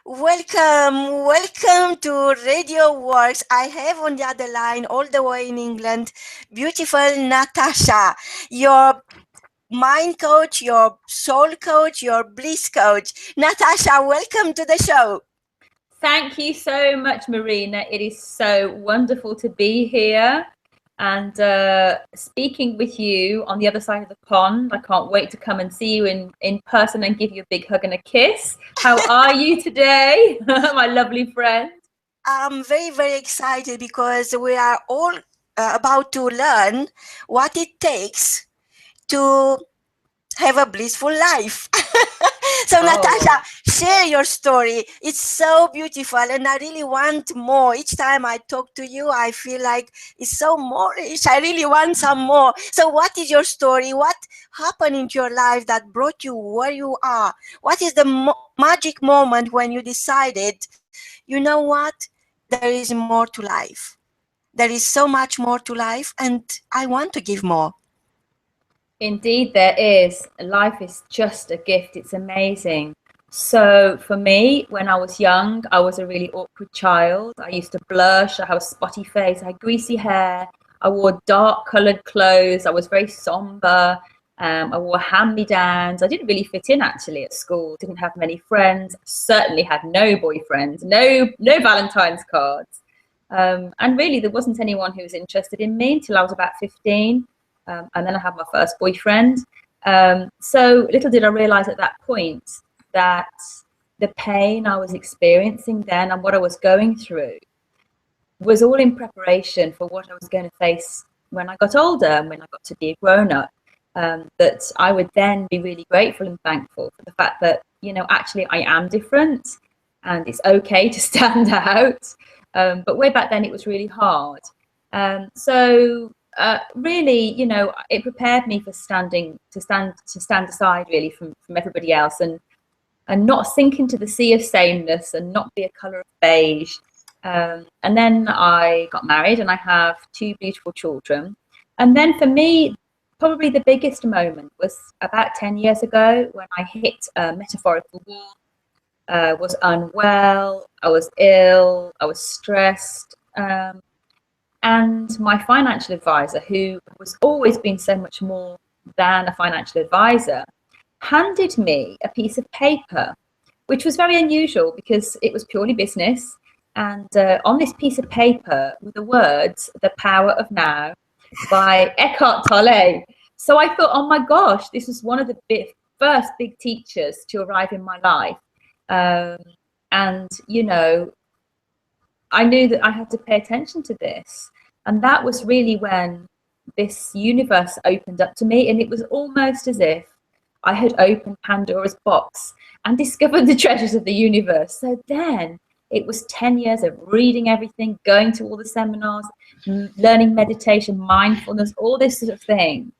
Welcome to Radio Works. I have on the other line, all the way in England, beautiful Natasha, your mind coach, your soul coach, your bliss coach. Natasha, welcome to the show. Thank you so much, Marina. It is so wonderful to be here and speaking with you on the other side of the pond. I can't wait to come and see you in person and give you a big hug and a kiss. How are you today, my lovely friend? I'm very, very excited because we are all about to learn what it takes to have a blissful life. So, Natasha, share your story. It's so beautiful, and I really want more. Each time I talk to you, I feel like it's so moreish. I really want some more. So, what is your story? What happened in your life that brought you where you are? What is the magic moment when you decided, you know what, there is more to life? There is so much more to life, and I want to give more. Indeed, there is. Life is just a gift. It's amazing. So for me, when I was young, I was a really awkward child. I used to blush. I had a spotty face. I had greasy hair. I wore dark coloured clothes. I was very somber. I wore hand-me-downs. I didn't really fit in actually at school. Didn't have many friends. Certainly had no boyfriends. No Valentine's cards. And really, there wasn't anyone who was interested in me until I was about 15. And then I had my first boyfriend. So little did I realize at that point that the pain I was experiencing then and what I was going through was all in preparation for what I was going to face when I got older and when I got to be a grown-up. That I would then be really grateful and thankful for the fact that, actually I am different and it's okay to stand out. But way back then it was really hard. Really, it prepared me for stand aside really from everybody else and not sink into the sea of sameness and not be a colour of beige. And then I got married and I have two beautiful children. And then for me, probably the biggest moment was about 10 years ago when I hit a metaphorical wall. Was unwell, I was ill, I was stressed. And my financial advisor, who was always been so much more than a financial advisor, handed me a piece of paper, which was very unusual because it was purely business. And on this piece of paper were the words, "The Power of Now" by Eckhart Tolle. So I thought, oh my gosh, this was one of the first big teachers to arrive in my life. And, I knew that I had to pay attention to this. And that was really when this universe opened up to me. And it was almost as if I had opened Pandora's box and discovered the treasures of the universe. So then it was 10 years of reading everything, going to all the seminars, learning meditation, mindfulness, all this sort of thing.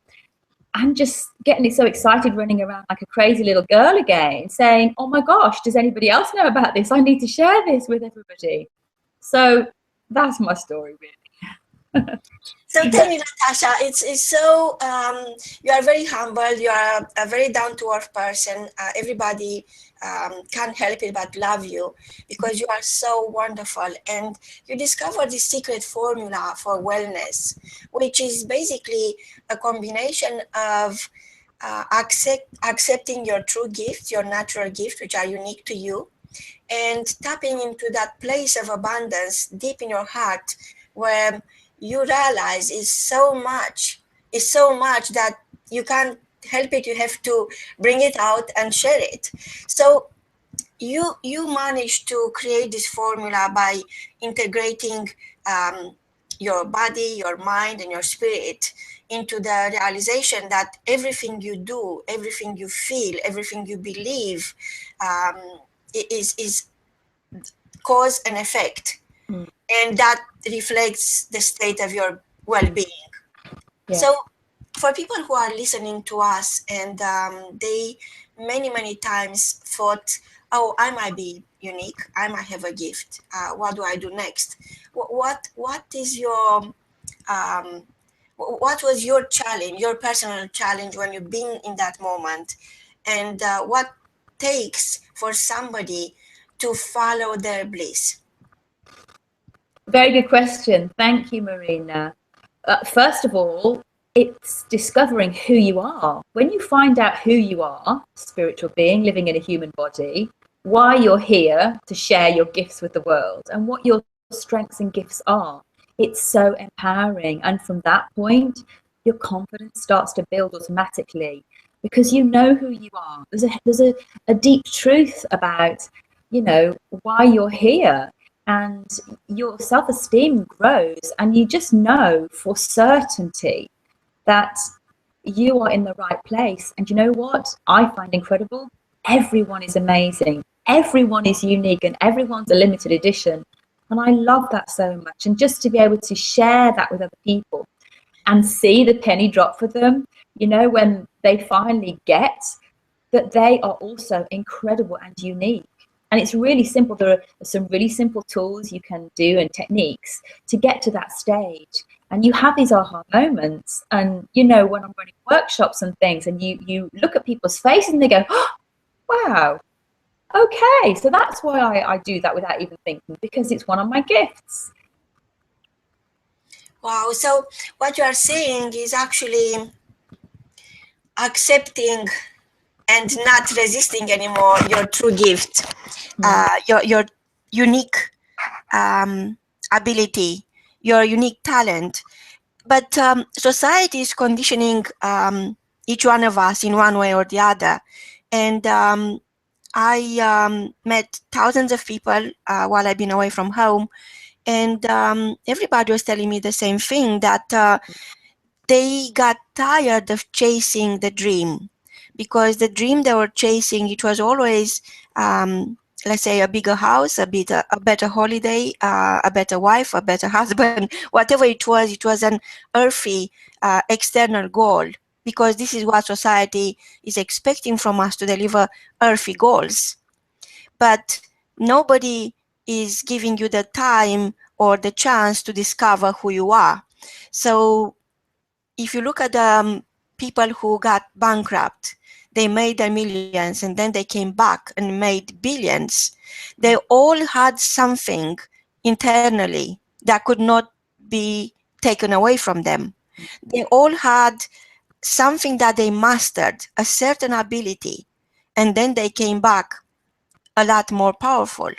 I'm just getting so excited, running around like a crazy little girl again, saying, oh my gosh, does anybody else know about this? I need to share this with everybody. So that's my story, really. So tell me, Natasha, it's so, you are very humble, you are a very down-to-earth person. Everybody can't help it but love you because you are so wonderful. And you discovered this secret formula for wellness, which is basically a combination of accepting your true gifts, your natural gifts, which are unique to you, and tapping into that place of abundance deep in your heart where you realize is so much that you can't help it. You have to bring it out and share it. So you managed to create this formula by integrating your body, your mind, and your spirit into the realization that everything you do, everything you feel, everything you believe is cause and effect. And that reflects the state of your well-being. Yeah. So for people who are listening to us and they many times thought, oh, I might be unique, I might have a gift, what do I do next? What is your what was your challenge, your personal challenge when you've been in that moment, and what takes for somebody to follow their bliss? Very good question. Thank you, Marina. First of all, it's discovering who you are. When you find out who you are, spiritual being living in a human body, why you're here to share your gifts with the world, and what your strengths and gifts are, it's so empowering. And from that point, your confidence starts to build automatically because you know who you are. There's a deep truth about, why you're here. And your self-esteem grows, and you just know for certainty that you are in the right place. And you know what I find incredible? Everyone is amazing, everyone is unique, and everyone's a limited edition. And I love that so much. And just to be able to share that with other people and see the penny drop for them, when they finally get that they are also incredible and unique. And it's really simple. There are some really simple tools you can do and techniques to get to that stage. And you have these aha moments. And, when I'm running workshops and things, and you look at people's faces and they go, oh, wow, okay. So that's why I do that without even thinking, because it's one of my gifts. Wow. So what you are saying is actually accepting and not resisting anymore your true gift, your unique ability, your unique talent. But society is conditioning each one of us in one way or the other. And I met thousands of people while I've been away from home. And everybody was telling me the same thing, that they got tired of chasing the dream, because the dream they were chasing, it was always, let's say, a bigger house, a better holiday, a better wife, a better husband, whatever it was an earthy external goal, because this is what society is expecting from us, to deliver earthy goals. But nobody is giving you the time or the chance to discover who you are. So if you look at people who got bankrupt, they made their millions and then they came back and made billions. They all had something internally that could not be taken away from them. They all had something that they mastered, a certain ability, and then they came back a lot more powerful,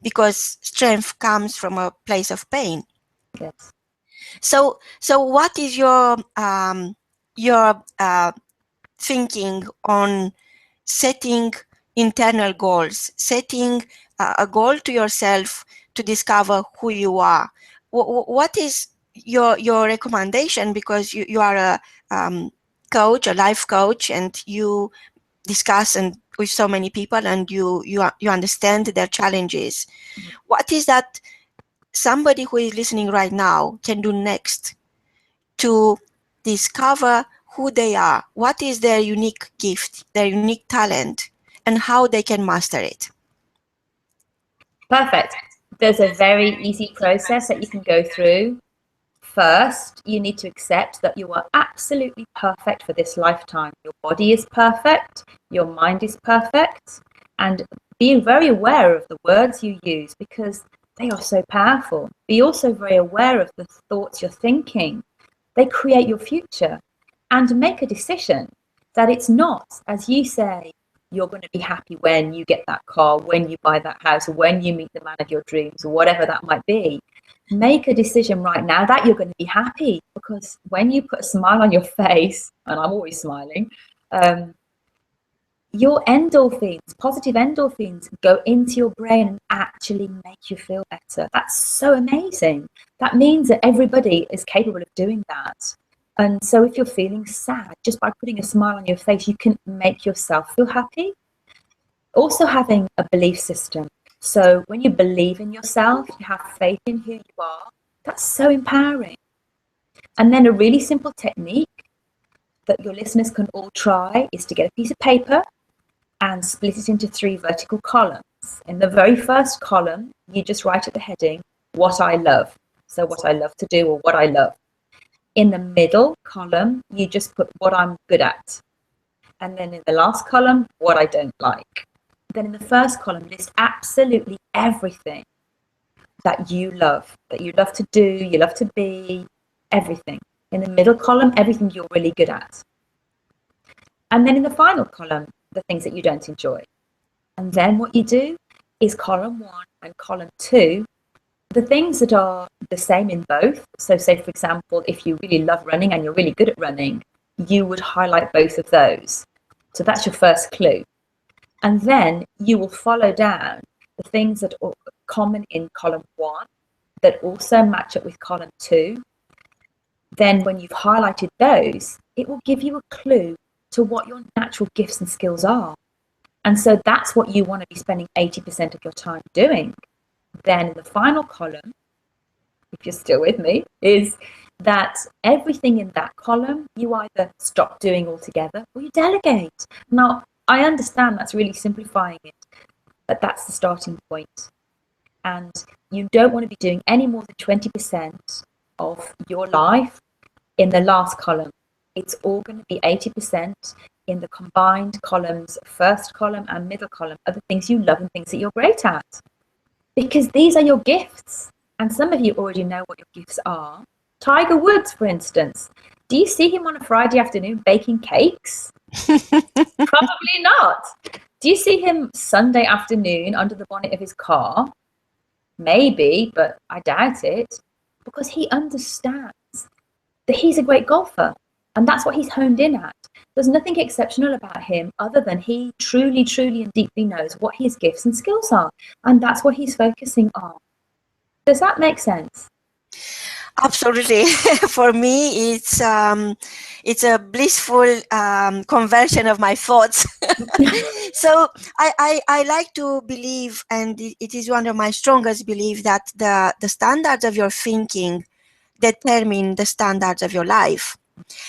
because strength comes from a place of pain. Yes. So what is your thinking on setting internal goals, setting a goal to yourself to discover who you are? What is your recommendation? Because you are a coach, a life coach, and you discuss and with so many people, and you understand their challenges. What is that somebody who is listening right now can do next to discover who they are? What is their unique gift, their unique talent, and how they can master it? Perfect. There's a very easy process that you can go through. First, you need to accept that you are absolutely perfect for this lifetime. Your body is perfect, your mind is perfect, and be very aware of the words you use, because they are so powerful. Be also very aware of the thoughts you're thinking. They create your future. And make a decision that it's not, as you say, you're going to be happy when you get that car, when you buy that house, when you meet the man of your dreams, or whatever that might be. Make a decision right now that you're going to be happy, because when you put a smile on your face, and I'm always smiling, your endorphins, positive endorphins, go into your brain and actually make you feel better. That's so amazing. That means that everybody is capable of doing that. And so if you're feeling sad, just by putting a smile on your face, you can make yourself feel happy. Also having a belief system. So when you believe in yourself, you have faith in who you are, that's so empowering. And then a really simple technique that your listeners can all try is to get a piece of paper and split it into 3 vertical columns. In the very first column, you just write at the heading, what I love. So what I love to do, or what I love. In the middle column, you just put what I'm good at. And then in the last column, what I don't like. Then in the first column, list absolutely everything that you love to do, you love to be, everything. In the middle column, everything you're really good at. And then in the final column, the things that you don't enjoy. And then what you do is column 1 and column 2, the things that are the same in both. So say, for example, if you really love running and you're really good at running, you would highlight both of those. So that's your first clue. And then you will follow down the things that are common in column 1 that also match up with column 2. Then when you've highlighted those, it will give you a clue to what your natural gifts and skills are. And so that's what you want to be spending 80% of your time doing. Then in the final column, if you're still with me, is that everything in that column you either stop doing altogether or you delegate. Now, I understand that's really simplifying it, but that's the starting point. And you don't want to be doing any more than 20% of your life in the last column. It's all going to be 80% in the combined columns, first column and middle column, are the things you love and things that you're great at. Because these are your gifts. And some of you already know what your gifts are. Tiger Woods, for instance. Do you see him on a Friday afternoon baking cakes? Probably not. Do you see him Sunday afternoon under the bonnet of his car? Maybe, but I doubt it. Because he understands that he's a great golfer. And that's what he's honed in at. There's nothing exceptional about him other than he truly, truly and deeply knows what his gifts and skills are. And that's what he's focusing on. Does that make sense? Absolutely. For me, it's a blissful conversion of my thoughts. So I like to believe, and it is one of my strongest beliefs, that the standards of your thinking determine the standards of your life.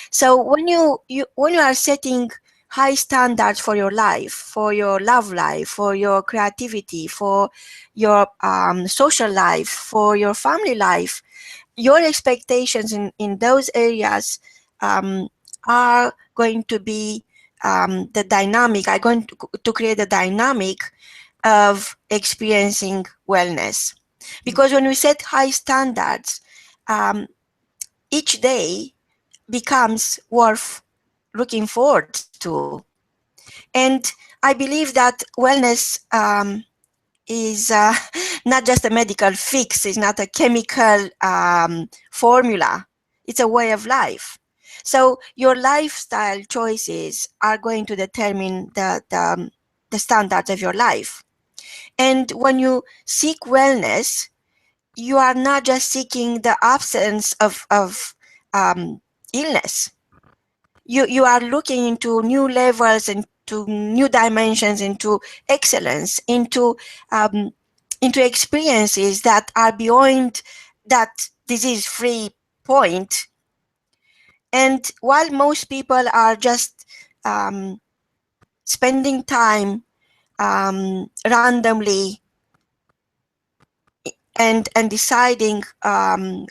So when you are setting high standards for your life, for your love life, for your creativity, for your social life, for your family life, your expectations in those areas are going to be the dynamic, are going to create a dynamic of experiencing wellness. Because when we set high standards, each day becomes worth looking forward to. And I believe that wellness is not just a medical fix, it's not a chemical formula, it's a way of life. So your lifestyle choices are going to determine the standards of your life. And when you seek wellness, you are not just seeking the absence of illness. You are looking into new levels, into new dimensions, into excellence, into experiences that are beyond that disease-free point. And while most people are just spending time randomly and deciding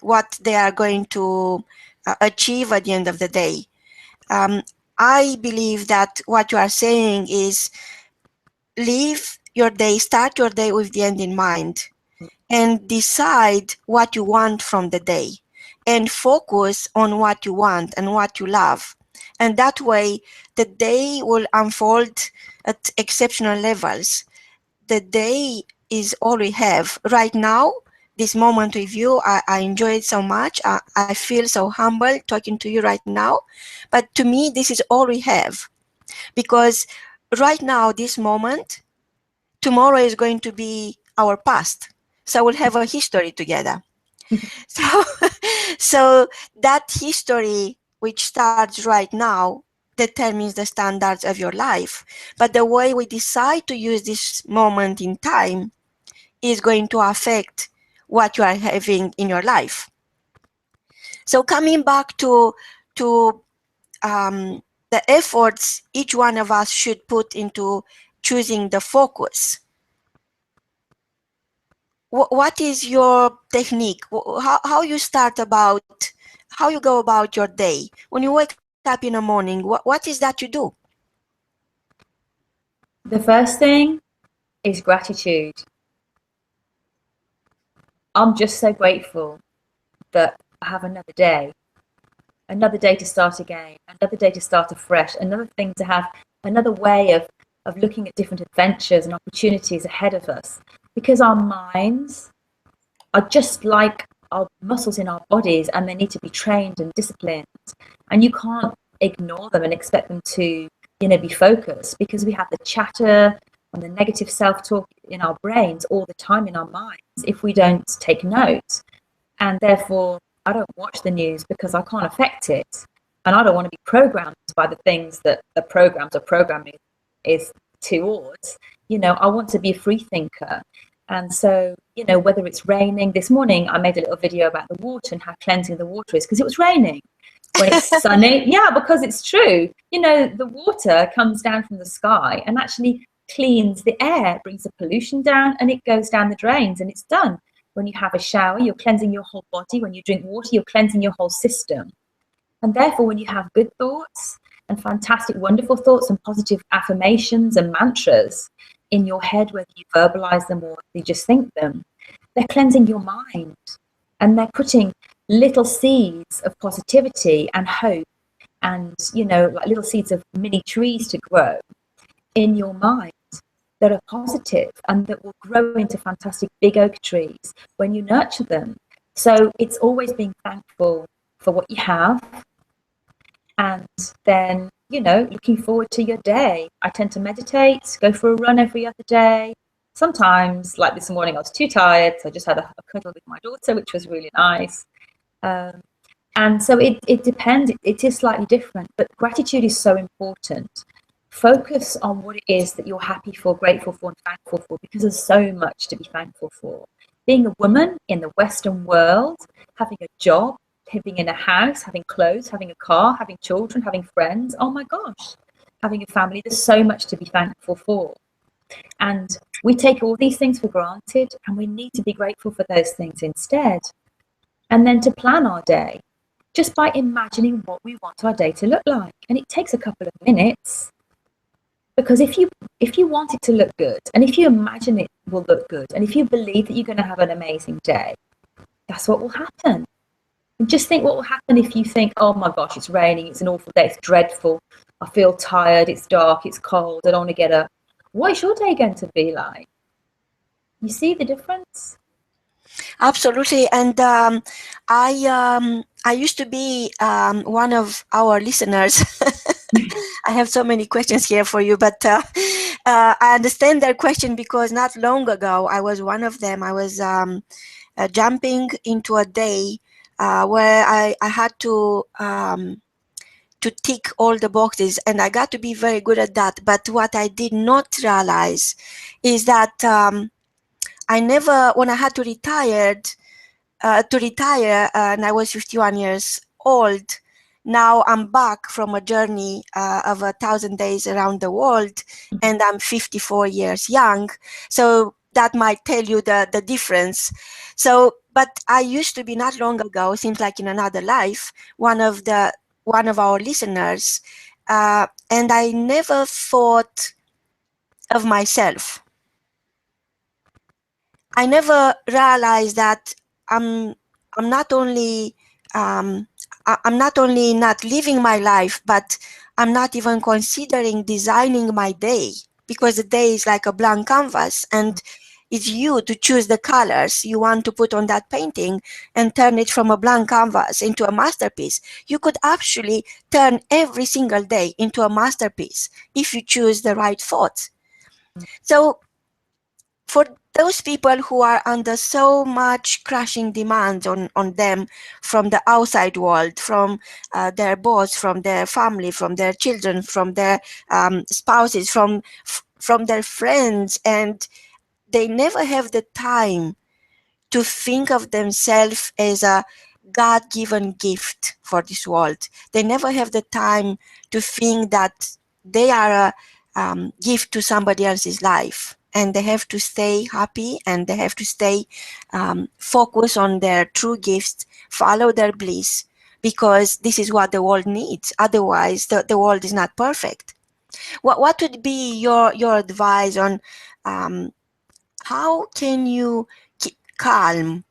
what they are going to achieve at the end of the day, I believe that what you are saying is live your day, start your day with the end in mind, and decide what you want from the day, and focus on what you want and what you love. And that way, the day will unfold at exceptional levels. The day is all we have. Right now, this moment with you, I enjoy it so much. I feel so humble talking to you right now. But to me, this is all we have. Because right now, this moment, tomorrow is going to be our past. So we'll have a history together. So that history, which starts right now, determines the standards of your life. But the way we decide to use this moment in time is going to affect what you are having in your life. So coming back to the efforts each one of us should put into choosing the focus. What is your technique? How you start about, how you go about your day? When you wake up in the morning, what is that you do? The first thing is gratitude. I'm just so grateful that I have another day to start again, another day to start afresh, another thing to have, another way of looking at different adventures and opportunities ahead of us. Because our minds are just like our muscles in our bodies, and they need to be trained and disciplined. And you can't ignore them and expect them to, be focused, because we have the chatter and the negative self-talk in our brains all the time in our minds if we don't take note. And therefore, I don't watch the news because I can't affect it. And I don't want to be programmed by the things that the programs or programming is towards. I want to be a free thinker. And so, whether it's raining, this morning I made a little video about the water and how cleansing the water is, because it was raining. When it's sunny, yeah, because it's true. The water comes down from the sky and actually cleans the air, brings the pollution down, and it goes down the drains, and it's done. When you have a shower, you're cleansing your whole body. When you drink water, you're cleansing your whole system. And therefore, when you have good thoughts and fantastic, wonderful thoughts and positive affirmations and mantras in your head, whether you verbalize them or you just think them, they're cleansing your mind. And they're putting little seeds of positivity and hope and, like little seeds of mini trees to grow in your mind that are positive and that will grow into fantastic big oak trees when you nurture them. So it's always being thankful for what you have, and then, looking forward to your day. I tend to meditate, go for a run every other day. Sometimes, like this morning, I was too tired, so I just had a cuddle with my daughter, which was really nice. And so it depends. It is slightly different, but gratitude is so important. Focus on what it is that you're happy for, grateful for, and thankful for, because there's so much to be thankful for. Being a woman in the Western world, having a job, living in a house, having clothes, having a car, having children, having friends, oh my gosh, having a family, there's so much to be thankful for. And we take all these things for granted, and we need to be grateful for those things instead. And then to plan our day, just by imagining what we want our day to look like. And it takes a couple of minutes. Because if you want it to look good, and if you imagine it will look good, and if you believe that you're going to have an amazing day, that's what will happen. And just think what will happen if you think, oh my gosh, it's raining, it's an awful day, it's dreadful, I feel tired, it's dark, it's cold, I don't want to get up. What is your day going to be like? You see the difference? Absolutely. And I used to be one of our listeners. I have so many questions here for you, but I understand their question, because not long ago I was one of them. I was jumping into a day where I had to tick all the boxes, and I got to be very good at that. But what I did not realize is that I never, when I had to retire, and I was 51 years old. Now I'm back from a journey of 1,000 days around the world, and I'm 54 years young. So that might tell you the difference. So, but I used to be, not long ago, seems like in another life, one of our listeners, and I never thought of myself. I never realized that I'm not only I'm not only not living my life, but I'm not even considering designing my day, because the day is like a blank canvas, and it's you to choose the colors you want to put on that painting and turn it from a blank canvas into a masterpiece. You could actually turn every single day into a masterpiece if you choose the right thoughts. So for those people who are under so much crushing demands on them from the outside world, from their boss, from their family, from their children, from their spouses, from their friends, and they never have the time to think of themselves as a God-given gift for this world. They never have the time to think that they are a gift to somebody else's life, and they have to stay happy, and they have to stay focused on their true gifts, follow their bliss, because this is what the world needs. Otherwise, the world is not perfect. What would be your advice on how can you keep calm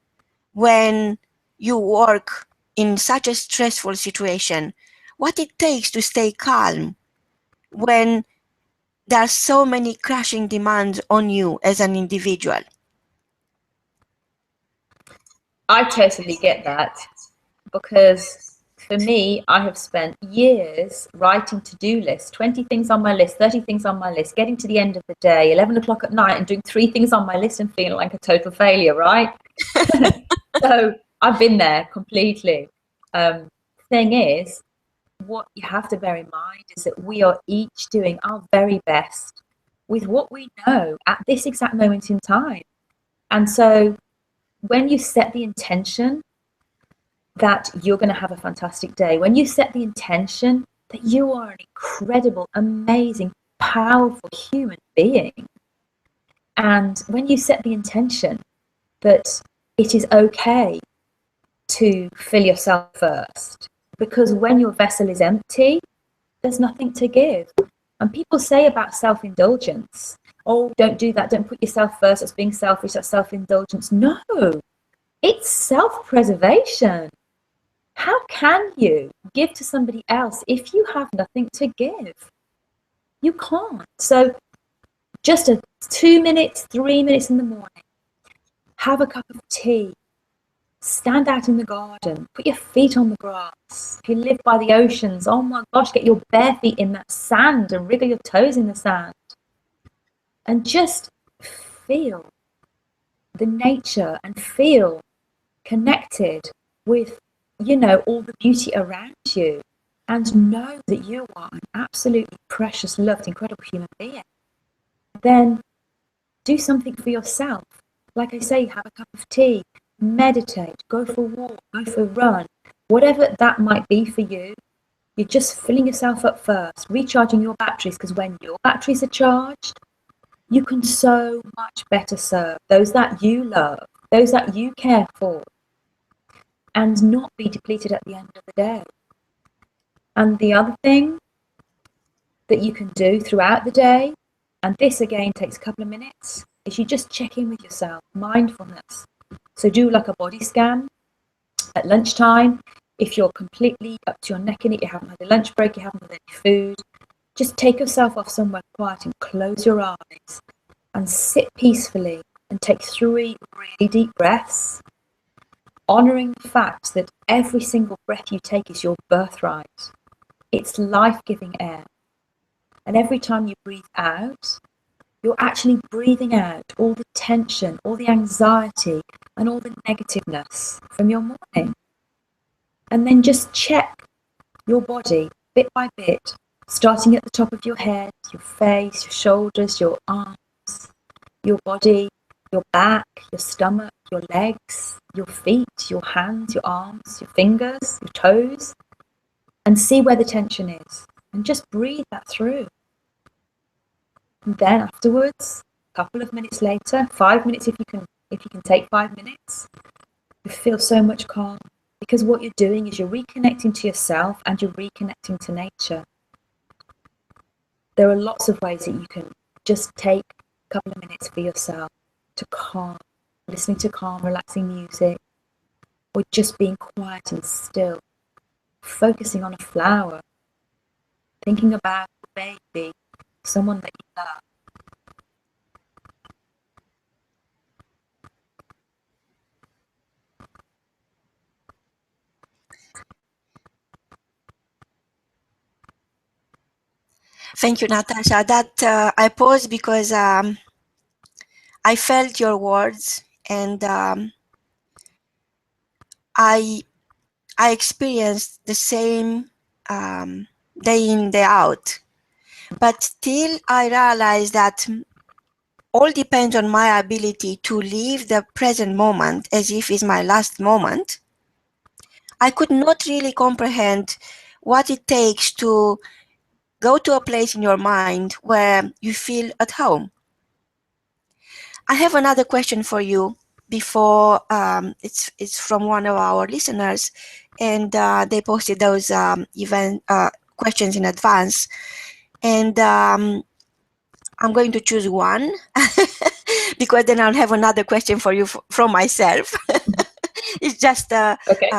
when you work in such a stressful situation? What it takes to stay calm when there are so many crashing demands on you as an individual? I totally get that, because for me, I have spent years writing to-do lists, 20 things on my list, 30 things on my list, getting to the end of the day, 11 o'clock at night, and doing 3 things on my list and feeling like a total failure, right? So I've been there completely. Thing is, what you have to bear in mind is that we are each doing our very best with what we know at this exact moment in time. And so when you set the intention that you're going to have a fantastic day, when you set the intention that you are an incredible, amazing, powerful human being, and when you set the intention that it is okay to fill yourself first, because when your vessel is empty, there's nothing to give. And people say about self-indulgence, oh, don't do that, don't put yourself first, that's being selfish, that's self-indulgence. No, it's self-preservation. How can you give to somebody else if you have nothing to give? You can't. So just 2 minutes, 3 minutes in the morning, have a cup of tea, stand out in the garden, put your feet on the grass. If you live by the oceans, oh my gosh, get your bare feet in that sand and wriggle your toes in the sand. And just feel the nature and feel connected with, you know, all the beauty around you, and know that you are an absolutely precious, loved, incredible human being. Then do something for yourself. Like I say, have a cup of tea, meditate, go for a walk, go for a run, whatever that might be for you. You're just filling yourself up first, recharging your batteries, because when your batteries are charged, you can so much better serve those that you love, those that you care for, and not be depleted at the end of the day. And the other thing that you can do throughout the day, and this again takes a couple of minutes, is you just check in with yourself, mindfulness. So do like a body scan at lunchtime. If you're completely up to your neck in it, you haven't had a lunch break, you haven't had any food, just take yourself off somewhere quiet and close your eyes and sit peacefully and take 3 really deep breaths, honouring the fact that every single breath you take is your birthright. It's life-giving air. And every time you breathe out, you're actually breathing out all the tension, all the anxiety, and all the negativeness from your morning. And then just check your body bit by bit, starting at the top of your head, your face, your shoulders, your arms, your body, your back, your stomach, your legs, your feet, your hands, your arms, your fingers, your toes, and see where the tension is. And just breathe that through. And then afterwards, a couple of minutes later, 5 minutes if you can take 5 minutes, you feel so much calm, because what you're doing is you're reconnecting to yourself and you're reconnecting to nature. There are lots of ways that you can just take a couple of minutes for yourself to calm, listening to calm, relaxing music, or just being quiet and still, focusing on a flower, thinking about a baby, someone that you love. Thank you, Natasha. That I paused because I felt your words, and I experienced the same day in, day out. But still, I realized that all depends on my ability to live the present moment as if it's my last moment. I could not really comprehend what it takes to go to a place in your mind where you feel at home. I have another question for you before it's from one of our listeners, and they posted those questions in advance, and I'm going to choose one because then I'll have another question for you from myself. It's just Okay.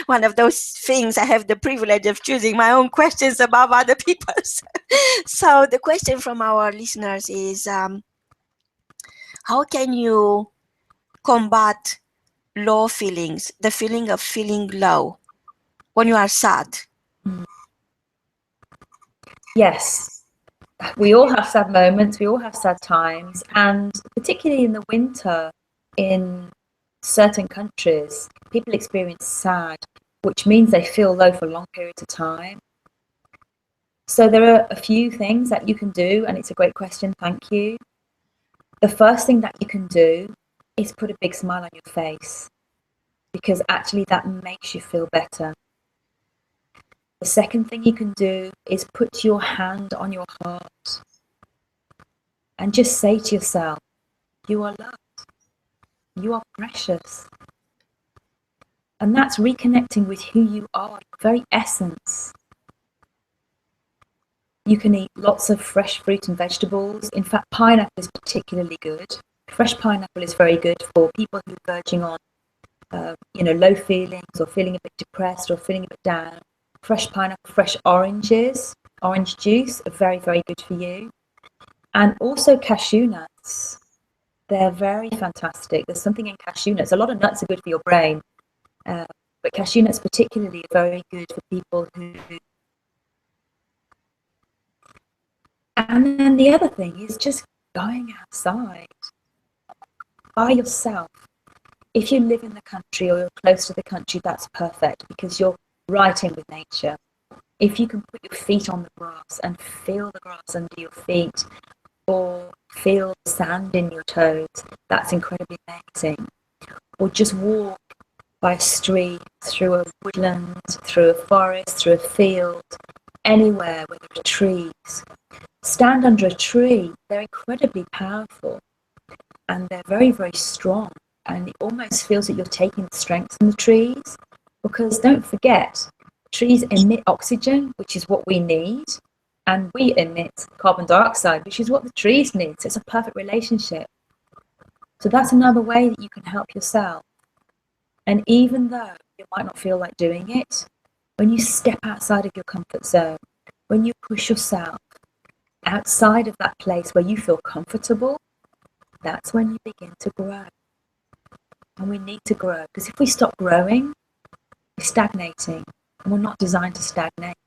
one of those things. I have the privilege of choosing my own questions above other people's. So the question from our listeners is, how can you combat low feelings, the feeling of feeling low when you are sad? Yes, we all have sad moments, we all have sad times, and particularly in the winter, in certain countries, people experience sad, which means they feel low for long periods of time. So there are a few things that you can do, and it's a great question, thank you. The first thing that you can do is put a big smile on your face, because actually that makes you feel better. The second thing you can do is put your hand on your heart and just say to yourself, you are loved, you are precious. And that's reconnecting with who you are, your very essence. You can eat lots of fresh fruit and vegetables. In fact, pineapple is particularly good. Fresh pineapple is very good for people who are verging on low feelings or feeling a bit depressed or feeling a bit down. Fresh pineapple, fresh oranges, orange juice are very, very good for you. And also cashew nuts. They're very fantastic. There's something in cashew nuts. A lot of nuts are good for your brain, but cashew nuts particularly are very good for people who... And then the other thing is just going outside by yourself. If you live in the country or you're close to the country, that's perfect because you're right in with nature. If you can put your feet on the grass and feel the grass under your feet or feel the sand in your toes, that's incredibly amazing. Or just walk by a stream, through a woodland, through a forest, through a field, anywhere where there are trees. Stand under a tree. They're incredibly powerful and they're very, very strong. And it almost feels that you're taking the strength from the trees, because don't forget, trees emit oxygen, which is what we need, and we emit carbon dioxide, which is what the trees need. So it's a perfect relationship. So that's another way that you can help yourself. And even though you might not feel like doing it, when you step outside of your comfort zone, when you push yourself outside of that place where you feel comfortable, that's when you begin to grow. And we need to grow, because if we stop growing, we're stagnating, and we're not designed to stagnate.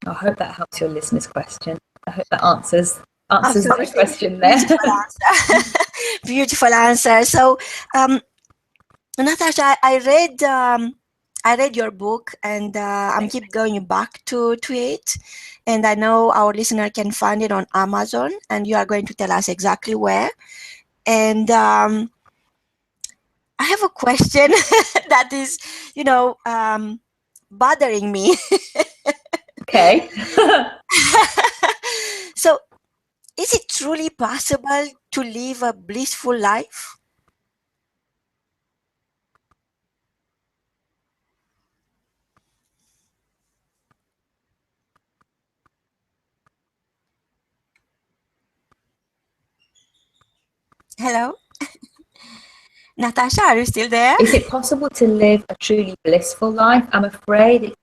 I hope that helps your listener's question. I hope that answers Absolutely. that question there. Beautiful answer. Beautiful answer. So, Natasha, I read your book, and I'm keep going back to it. And I know our listener can find it on Amazon, and you are going to tell us exactly where. And I have a question that is, bothering me. Okay. So, is it truly possible to live a blissful life? Hello? Natasha, are you still there? Is it possible to live a truly blissful life? I'm afraid it's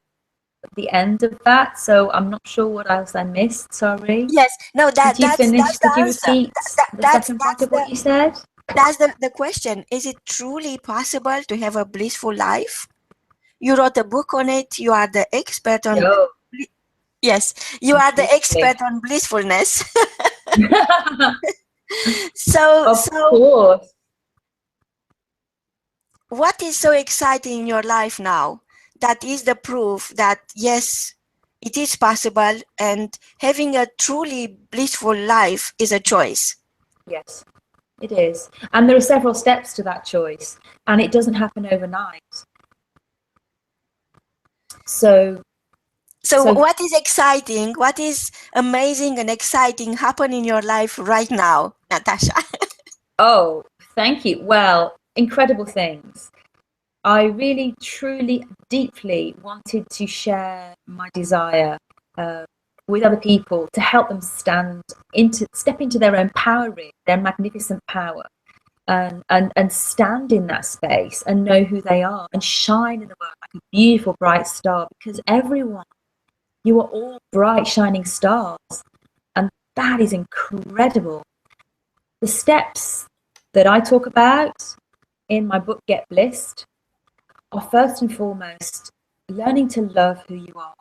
at the end of that, so I'm not sure what else I missed. Sorry. Yes. No, Did you finish? that's the Did you answer. repeat the second part of what you said? That's the question. Is it truly possible to have a blissful life? You wrote a book on it. You are the expert on... No, Yes, you are the completely. expert on blissfulness. So, Of course. what is so exciting in your life now? That is the proof that yes, it is possible, and having a truly blissful life is a choice. Yes, it is. And there are several steps to that choice, and it doesn't happen overnight. So What is exciting? What is amazing and exciting happen in your life right now, Natasha? oh, thank you. Well, incredible things. I really, truly, deeply wanted to share my desire with other people to help them step into their own power, really, their magnificent power, and stand in that space and know who they are and shine in the world like a beautiful bright star, because everyone, you are all bright shining stars, and that is incredible. The steps that I talk about in my book Get Blissed are first and foremost learning to love who you are,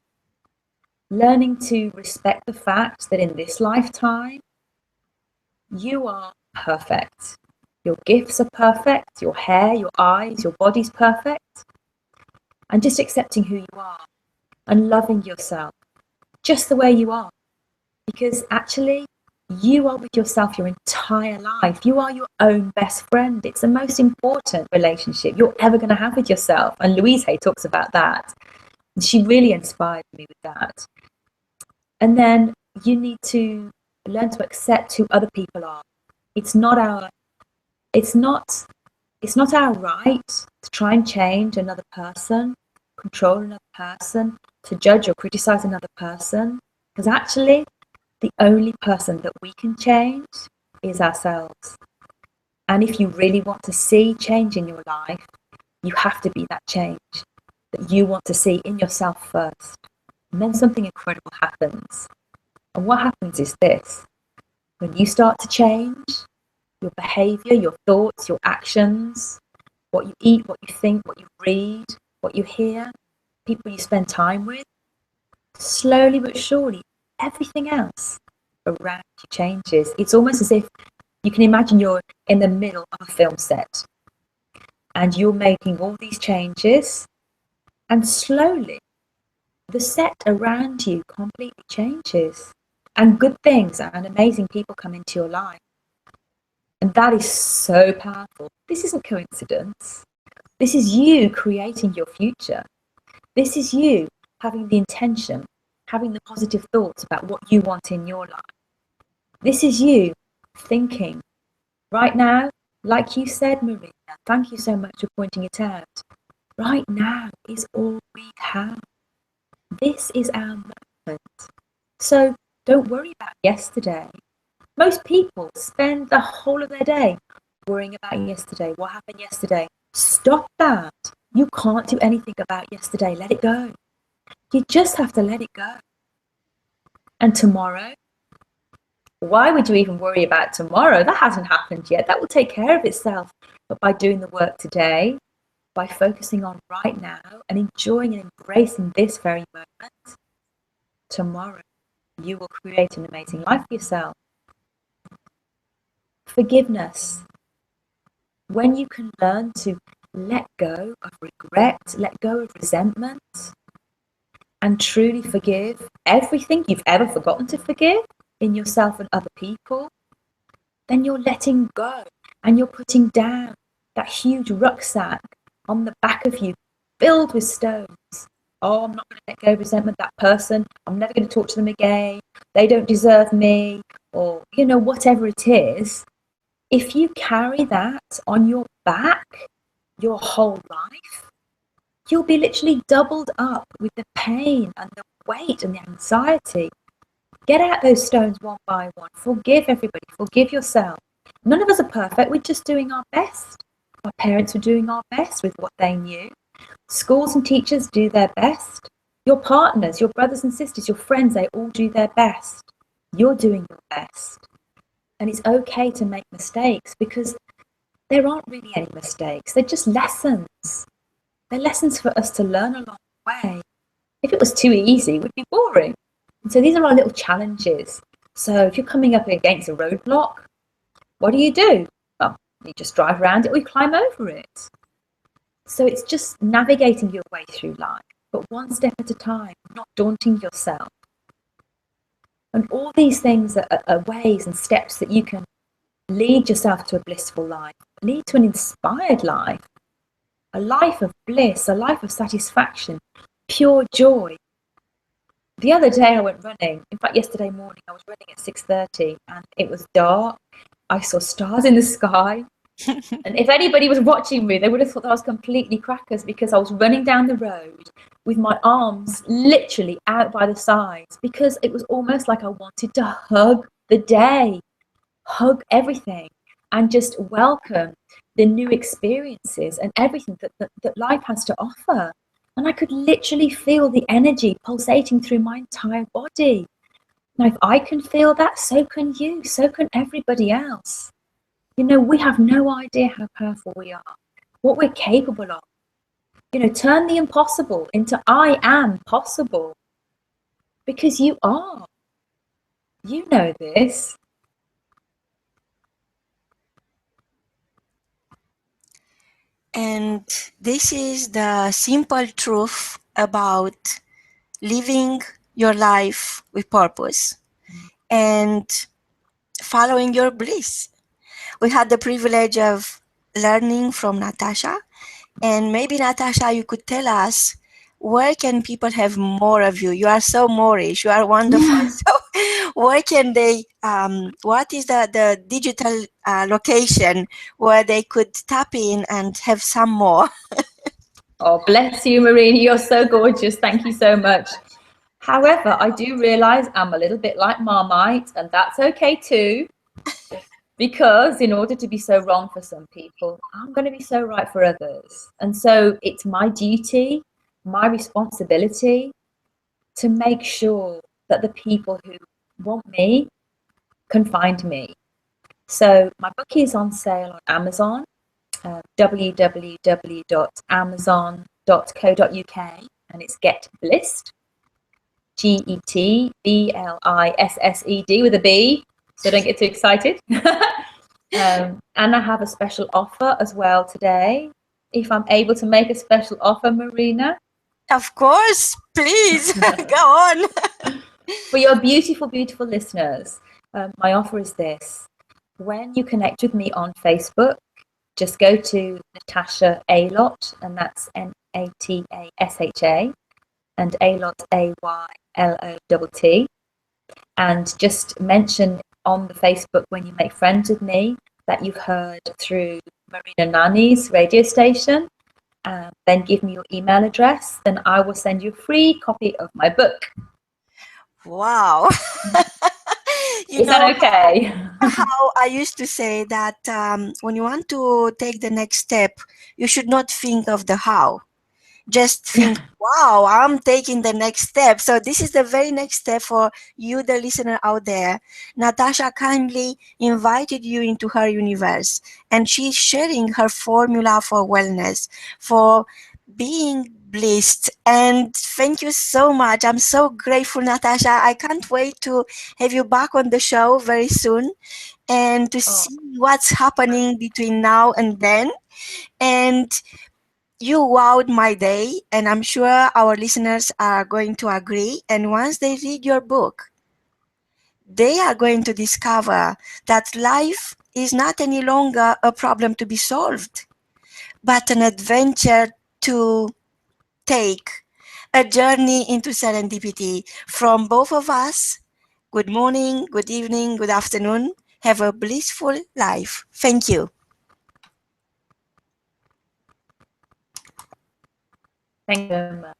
learning to respect the fact that in this lifetime you are perfect. Your gifts are perfect, your hair, your eyes, your body's perfect. And just accepting who you are and loving yourself just the way you are. Because actually, you are with yourself your entire life. You are your own best friend. It's the most important relationship you're ever going to have with yourself. And Louise Hay talks about that. And she really inspired me with that. And then you need to learn to accept who other people are. It's not our right to try and change another person, control another person, to judge or criticize another person. Because actually, the only person that we can change is ourselves. And if you really want to see change in your life, you have to be that change that you want to see in yourself first. And then something incredible happens. And what happens is this: when you start to change your behavior, your thoughts, your actions, what you eat, what you think, what you read, what you hear, people you spend time with, slowly but surely, everything else around you changes. It's almost as if you can imagine you're in the middle of a film set and you're making all these changes, and slowly the set around you completely changes, and good things and amazing people come into your life. And that is so powerful. This isn't coincidence. This is you creating your future. This is you having the intention, having the positive thoughts about what you want in your life. This is you thinking right now, like you said, Maria, thank you so much for pointing it out. Right now is all we have. This is our moment. So don't worry about yesterday. Most people spend the whole of their day worrying about yesterday. What happened yesterday? Stop that. You can't do anything about yesterday. Let it go. You just have to let it go. And tomorrow? Why would you even worry about tomorrow? That hasn't happened yet. That will take care of itself. But by doing the work today, by focusing on right now and enjoying and embracing this very moment, tomorrow you will create an amazing life for yourself. Forgiveness. When you can learn to let go of regret, let go of resentment, and truly forgive everything you've ever forgotten to forgive in yourself and other people, then you're letting go and you're putting down that huge rucksack on the back of you filled with stones. Oh, I'm not going to let go of resentment, that person, I'm never going to talk to them again, they don't deserve me, or, whatever it is. If you carry that on your back your whole life, you'll be literally doubled up with the pain and the weight and the anxiety. Get out those stones one by one. Forgive everybody. Forgive yourself. None of us are perfect. We're just doing our best. Our parents were doing our best with what they knew. Schools and teachers do their best. Your partners, your brothers and sisters, your friends, they all do their best. You're doing your best. And it's okay to make mistakes, because there aren't really any mistakes. They're just lessons. They're lessons for us to learn along the way. If it was too easy, it would be boring. And so these are our little challenges. So if you're coming up against a roadblock, what do? Well, you just drive around it or you climb over it. So it's just navigating your way through life, but one step at a time, not daunting yourself. And all these things are ways and steps that you can lead yourself to a blissful life, lead to an inspired life, a life of bliss, a life of satisfaction, pure joy. The other day I went running. In fact, yesterday morning I was running at 6:30 and it was dark. I saw stars in the sky. And if anybody was watching me, they would have thought that I was completely crackers, because I was running down the road with my arms literally out by the sides, because it was almost like I wanted to hug the day, hug everything, and just welcome the new experiences and everything that life has to offer. And I could literally feel the energy pulsating through my entire body. Now, if I can feel that, so can you, so can everybody else. You know, we have no idea how powerful we are, what we're capable of. You know, turn the impossible into I am possible, because you are. You know this. And this is the simple truth about living your life with purpose and following your bliss. We had the privilege of learning from Natasha, and maybe Natasha, you could tell us, where can people have more of you? You are so Moorish, you are wonderful. So where can they, what is the digital location where they could tap in and have some more? Oh, bless you, Marina. You're so gorgeous. Thank you so much. However, I do realize I'm a little bit like Marmite, and that's okay too. Because in order to be so wrong for some people, I'm going to be so right for others. And so it's my duty, my responsibility to make sure that the people who want me can find me. So my book is on sale on Amazon, www.amazon.co.uk, and it's Get Blissed, GETBLISSED with a B, so don't get too excited. And I have a special offer as well today. If I'm able to make a special offer, Marina. Of course, please, go on. For your beautiful, beautiful listeners, my offer is this. When you connect with me on Facebook, just go to Natasha Aylott, and that's NATASHA, and Aylott AYLOTT, and just mention on the Facebook when you make friends with me that you've heard through Marina Nani's radio station. Then give me your email address, then I will send you a free copy of my book. Wow. Is that okay? How I used to say that when you want to take the next step, you should not think of the how. Just think, wow, I'm taking the next step. So this is the very next step for you, the listener out there. Natasha kindly invited you into her universe, and she's sharing her formula for wellness, for being blessed. And thank you so much. I'm so grateful, Natasha. I can't wait to have you back on the show very soon and to see what's happening between now and then. And you wowed my day, and I'm sure our listeners are going to agree. And once they read your book, they are going to discover that life is not any longer a problem to be solved, but an adventure to take, a journey into serendipity from both of us. Good morning, good evening, good afternoon. Have a blissful life. Thank you. Thank you very much.